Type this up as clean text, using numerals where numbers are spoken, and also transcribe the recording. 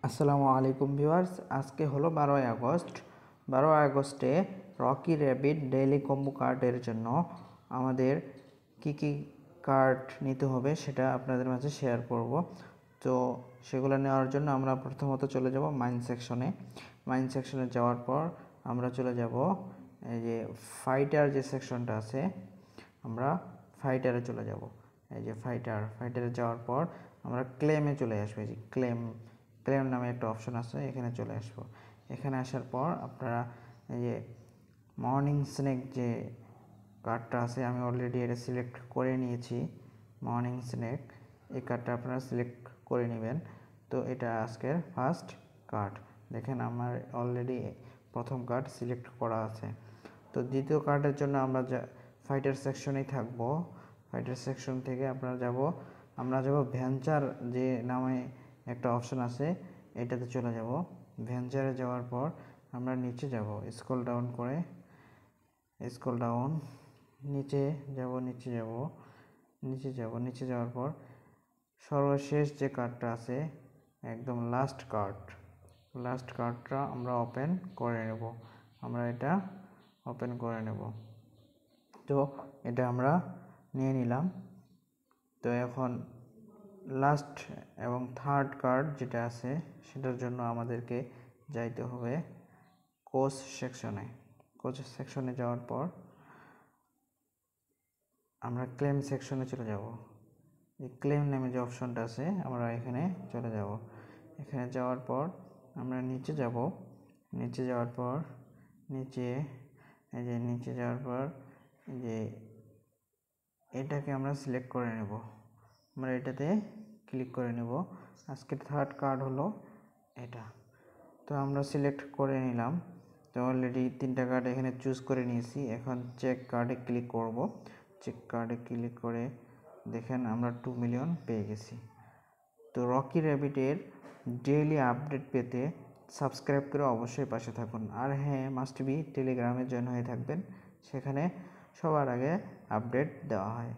আসসালামু আলাইকুম ভিউয়ার্স, আজকে হলো 12ই আগস্ট। 12ই আগস্টে রকি র্যাবিট ডেইলি কম্বো কার্ডের জন্য আমাদের কি কার্ড নিতে হবে সেটা আপনাদের মাঝে শেয়ার করব। তো সেগুলো নেওয়ার জন্য আমরা প্রথমত চলে যাব মাইন সেকশনে। মাইন সেকশনে যাওয়ার পর আমরা চলে যাব এই যে ফাইটার যে সেকশনটা আছে, আমরা ফাইটারে চলে যাব। এই যে ফাইটারে যাওয়ার পর আমরা ক্লেমে চলে আসবো। এই যে ক্লেম নামে একটা অপশন আছে, এখানে চলে আসবো। এখানে আসার পর আপনারা এই যে মর্নিং স্ন্যাক যে কার্ডটা আছে, আমি অলরেডি এটা সিলেক্ট করে নিয়েছি। মর্নিং স্ন্যাক এই কার্ডটা আপনারা সিলেক্ট করে নেবেন। তো এটা আজকের ফার্স্ট কার্ড। দেখেন আমার অলরেডি প্রথম কার্ড সিলেক্ট করা আছে। তো দ্বিতীয় কার্ডের জন্য আমরা ফাইটার সেকশনেই থাকবো। ফাইটার সেকশন থেকে আমরা যাব ভেঞ্চার যে নামে একটা অপশন আছে, এটাতে চলে যাব। ভেঞ্চারে যাওয়ার পর আমরা নিচে যাব, স্ক্রল ডাউন করে নিচে যাওয়ার পর সর্বশেষ যে কার্ডটা আছে, একদম লাস্ট কার্ডটা আমরা ওপেন করে নেব। এটা ওপেন করে নেব। তো এটা আমরা নিয়ে নিলাম। তো এখন লাস্ট এবং থার্ড কার্ড যেটা আছে সেটার জন্য আমাদেরকে যাইতে হবে কোচ সেকশনে যাওয়ার পর আমরা ক্লেম সেকশনে চলে যাব। এই ক্লেম নামে যে অপশনটা আছে, আমরা এখানে চলে যাব। এখানে যাওয়ার পর আমরা নিচে যাওয়ার পর এটাকে আমরা সিলেক্ট করে নেব। আমরা এটাতে ক্লিক করে নেব। আজকের থার্ড কার্ড হলো এটা। তো আমরা সিলেক্ট করে নিলাম। তো অলরেডি 3টা কার্ড এখানে চুজ করে নিয়েছি। এখন চেক কার্ডে ক্লিক করব। চেক কার্ডে ক্লিক করে দেখেন আমরা 2 মিলিয়ন পেয়ে গেছি। তো রকি র্যাবিটের ডেইলি আপডেট পেতে সাবস্ক্রাইব করে অবশ্যই পাশে থাকুন। আর হ্যাঁ, মাস্ট বি টেলিগ্রামে জয়েন হয়ে থাকবেন, সেখানে সবার আগে আপডেট দেওয়া হয়।